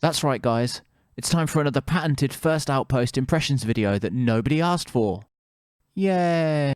That's right, guys. It's time for another patented first outpost impressions video that nobody asked for. Yay!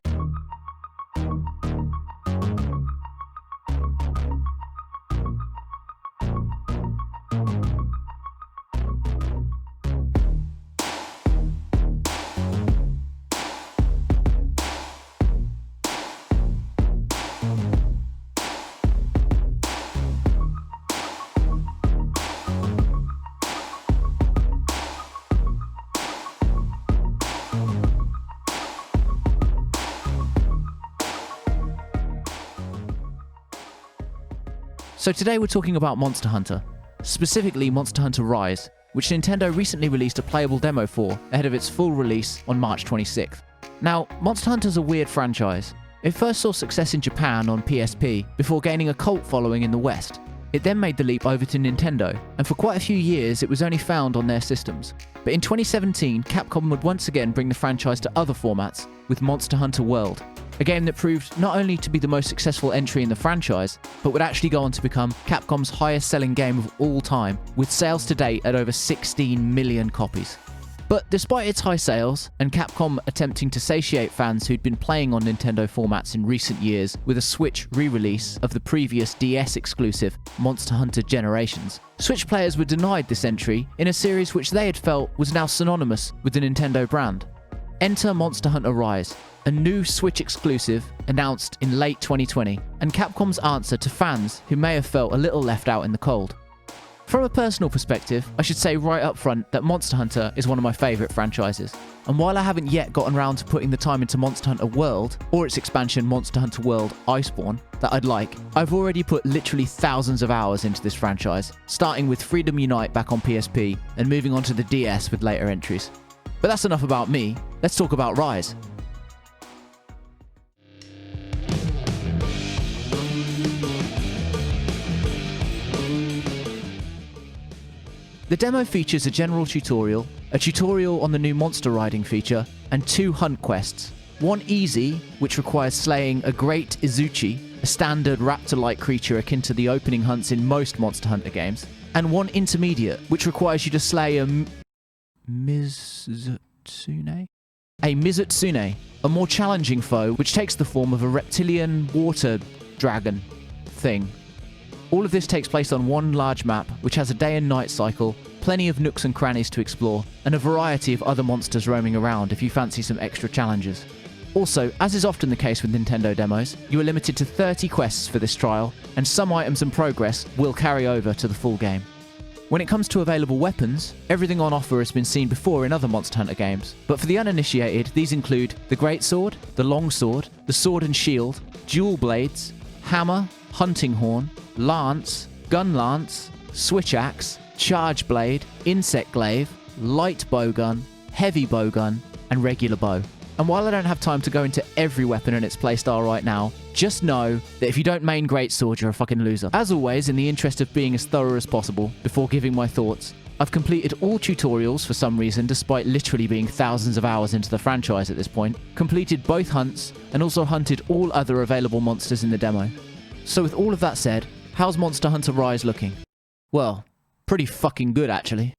So today we're talking about Monster Hunter, specifically Monster Hunter Rise, which Nintendo recently released a playable demo for ahead of its full release on March 26th. Now, Monster Hunter's a weird franchise. It first saw success in Japan on PSP before gaining a cult following in the West. It then made the leap over to Nintendo, and for quite a few years it was only found on their systems. But in 2017, Capcom would once again bring the franchise to other formats with Monster Hunter World, a game that proved not only to be the most successful entry in the franchise, but would actually go on to become Capcom's highest selling game of all time, with sales to date at over 16 million copies. But despite its high sales, and Capcom attempting to satiate fans who'd been playing on Nintendo formats in recent years with a Switch re-release of the previous DS exclusive Monster Hunter Generations, Switch players were denied this entry in a series which they had felt was now synonymous with the Nintendo brand. Enter Monster Hunter Rise, a new Switch exclusive announced in late 2020, and Capcom's answer to fans who may have felt a little left out in the cold. From a personal perspective, I should say right up front that Monster Hunter is one of my favourite franchises, and while I haven't yet gotten around to putting the time into Monster Hunter World, or its expansion Monster Hunter World Iceborne, that I'd like, I've already put literally thousands of hours into this franchise, starting with Freedom Unite back on PSP, and moving on to the DS with later entries. But that's enough about me, let's talk about Rise. The demo features a general tutorial, a tutorial on the new monster riding feature, and 2 hunt quests. One easy, which requires slaying a great Izuchi, a standard raptor-like creature akin to the opening hunts in most Monster Hunter games, and one intermediate, which requires you to slay a Mizutsune? A Mizutsune, a more challenging foe which takes the form of a reptilian water dragon thing. All of this takes place on one large map, which has a day and night cycle, plenty of nooks and crannies to explore, and a variety of other monsters roaming around if you fancy some extra challenges. Also, as is often the case with Nintendo demos, you are limited to 30 quests for this trial, and some items and progress will carry over to the full game. When it comes to available weapons, everything on offer has been seen before in other Monster Hunter games, but for the uninitiated, these include the Greatsword, the Longsword, the Sword and Shield, Dual Blades, Hammer, Hunting Horn, Lance, Gun Lance, Switch Axe, Charge Blade, Insect Glaive, Light Bowgun, Heavy Bowgun, and Regular Bow. And while I don't have time to go into every weapon and its playstyle right now, just know that if you don't main Greatsword, you're a fucking loser. As always, in the interest of being as thorough as possible, before giving my thoughts, I've completed all tutorials for some reason, despite literally being thousands of hours into the franchise at this point, completed both hunts, and also hunted all other available monsters in the demo. So with all of that said, how's Monster Hunter Rise looking? Well, pretty fucking good actually.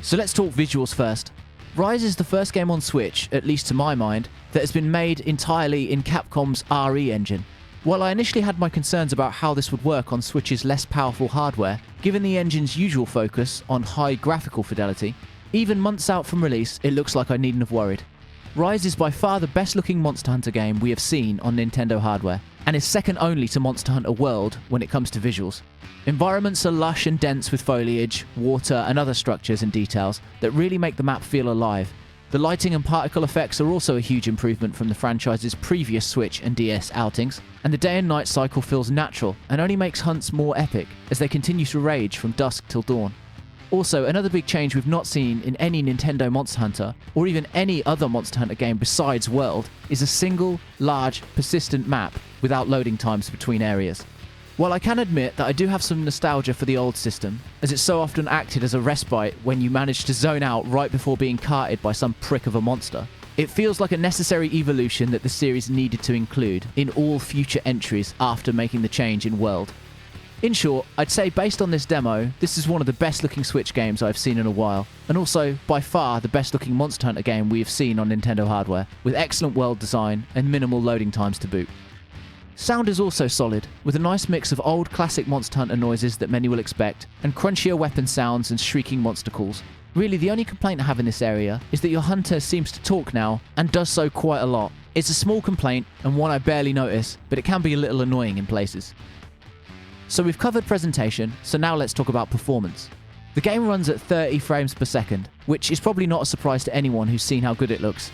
So let's talk visuals first. Rise is the first game on Switch, at least to my mind, that has been made entirely in Capcom's RE engine. While I initially had my concerns about how this would work on Switch's less powerful hardware, given the engine's usual focus on high graphical fidelity, even months out from release, it looks like I needn't have worried. Rise is by far the best looking Monster Hunter game we have seen on Nintendo hardware, and is second only to Monster Hunter World when it comes to visuals. Environments are lush and dense with foliage, water, and other structures and details that really make the map feel alive. The lighting and particle effects are also a huge improvement from the franchise's previous Switch and DS outings, and the day and night cycle feels natural and only makes hunts more epic as they continue to rage from dusk till dawn. Also, another big change we've not seen in any Nintendo Monster Hunter, or even any other Monster Hunter game besides World, is a single, large, persistent map without loading times between areas. While I can admit that I do have some nostalgia for the old system, as it so often acted as a respite when you managed to zone out right before being carted by some prick of a monster, It feels like a necessary evolution that the series needed to include in all future entries after making the change in world. In short, I'd say based on this demo, this is one of the best looking Switch games I've seen in a while, and also by far the best looking Monster Hunter game we have seen on Nintendo hardware, with excellent world design and minimal loading times to boot. Sound is also solid, with a nice mix of old classic Monster Hunter noises that many will expect, and crunchier weapon sounds and shrieking monster calls. Really, the only complaint I have in this area is that your hunter seems to talk now, and does so quite a lot. It's a small complaint, and one I barely notice, but it can be a little annoying in places. So we've covered presentation, so now let's talk about performance. The game runs at 30 frames per second, which is probably not a surprise to anyone who's seen how good it looks.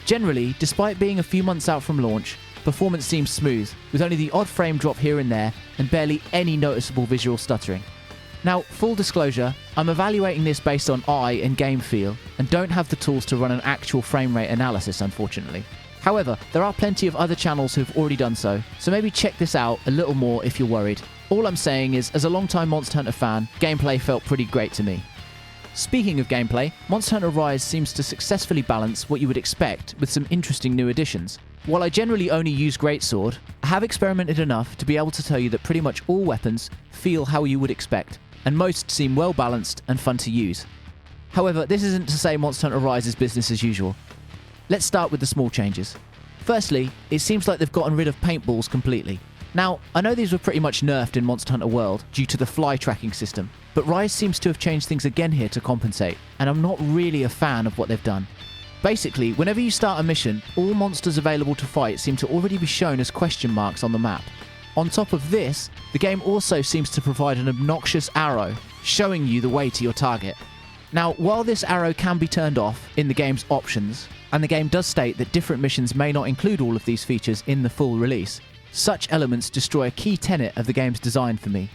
Generally, despite being a few months out from launch, performance seems smooth, with only the odd frame drop here and there, and barely any noticeable visual stuttering. Now, full disclosure, I'm evaluating this based on eye and game feel, and don't have the tools to run an actual frame rate analysis, unfortunately. However, there are plenty of other channels who've already done so maybe check this out a little more if you're worried. All I'm saying is, as a long-time Monster Hunter fan, gameplay felt pretty great to me. Speaking of gameplay, Monster Hunter Rise seems to successfully balance what you would expect with some interesting new additions. While I generally only use Greatsword, I have experimented enough to be able to tell you that pretty much all weapons feel how you would expect, and most seem well balanced and fun to use. However, this isn't to say Monster Hunter Rise is business as usual. Let's start with the small changes. Firstly, it seems like they've gotten rid of paintballs completely. Now, I know these were pretty much nerfed in Monster Hunter World due to the fly tracking system, but Rise seems to have changed things again here to compensate, and I'm not really a fan of what they've done. Basically, whenever you start a mission, all monsters available to fight seem to already be shown as question marks on the map. On top of this, the game also seems to provide an obnoxious arrow, showing you the way to your target. Now, while this arrow can be turned off in the game's options, and the game does state that different missions may not include all of these features in the full release, such elements destroy a key tenet of the game's design for me.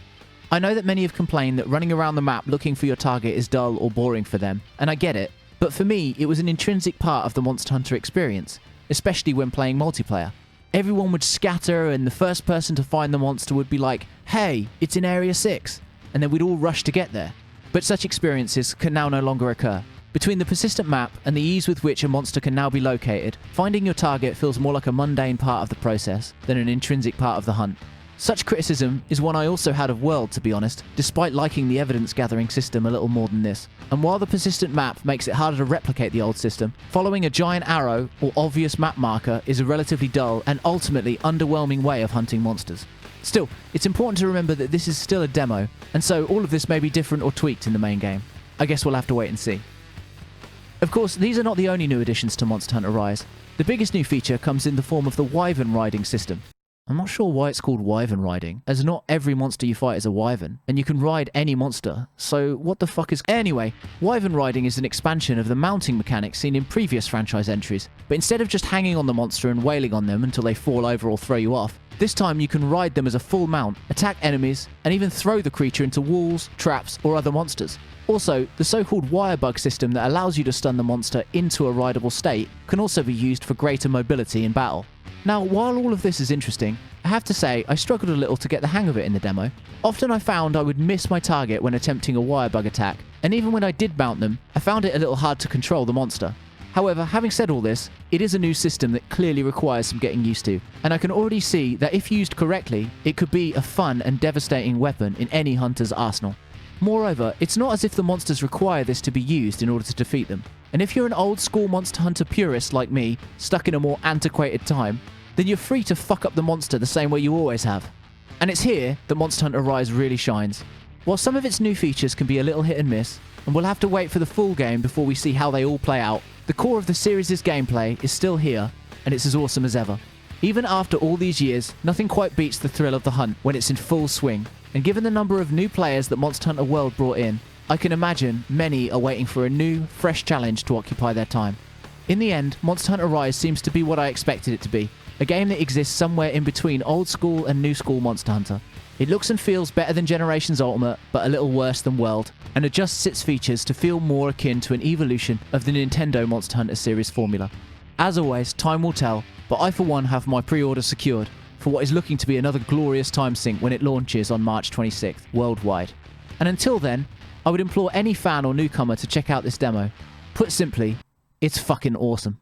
I know that many have complained that running around the map looking for your target is dull or boring for them, and I get it, but for me it was an intrinsic part of the Monster Hunter experience, especially when playing multiplayer. Everyone would scatter and the first person to find the monster would be like, "Hey, it's in Area 6," and then we'd all rush to get there. But such experiences can now no longer occur. Between the persistent map and the ease with which a monster can now be located, finding your target feels more like a mundane part of the process than an intrinsic part of the hunt. Such criticism is one I also had of World, to be honest, despite liking the evidence gathering system a little more than this. And while the persistent map makes it harder to replicate the old system, following a giant arrow or obvious map marker is a relatively dull and ultimately underwhelming way of hunting monsters. Still, it's important to remember that this is still a demo, and so all of this may be different or tweaked in the main game. I guess we'll have to wait and see. Of course, these are not the only new additions to Monster Hunter Rise. The biggest new feature comes in the form of the Wyvern riding system. I'm not sure why it's called Wyvern riding, as not every monster you fight is a Wyvern, and you can ride any monster, so what the fuck is... Anyway, Wyvern riding is an expansion of the mounting mechanic seen in previous franchise entries, but instead of just hanging on the monster and wailing on them until they fall over or throw you off, this time you can ride them as a full mount, attack enemies, and even throw the creature into walls, traps, or other monsters. Also, the so-called wire bug system that allows you to stun the monster into a rideable state can also be used for greater mobility in battle. Now, while all of this is interesting, I have to say I struggled a little to get the hang of it in the demo. Often I found I would miss my target when attempting a wire bug attack, and even when I did mount them, I found it a little hard to control the monster. However, having said all this, it is a new system that clearly requires some getting used to, and I can already see that if used correctly, it could be a fun and devastating weapon in any hunter's arsenal. Moreover, it's not as if the monsters require this to be used in order to defeat them. And if you're an old school Monster Hunter purist like me, stuck in a more antiquated time, then you're free to fuck up the monster the same way you always have. And it's here that Monster Hunter Rise really shines. While some of its new features can be a little hit and miss, and we'll have to wait for the full game before we see how they all play out, the core of the series' gameplay is still here, and it's as awesome as ever. Even after all these years, nothing quite beats the thrill of the hunt when it's in full swing, and given the number of new players that Monster Hunter World brought in, I can imagine many are waiting for a new, fresh challenge to occupy their time. In the end, Monster Hunter Rise seems to be what I expected it to be, a game that exists somewhere in between old school and new school Monster Hunter. It looks and feels better than Generations Ultimate, but a little worse than World, and adjusts its features to feel more akin to an evolution of the Nintendo Monster Hunter series formula. As always, time will tell, but I for one have my pre-order secured for what is looking to be another glorious time sink when it launches on March 26th, worldwide. And until then, I would implore any fan or newcomer to check out this demo. Put simply, it's fucking awesome.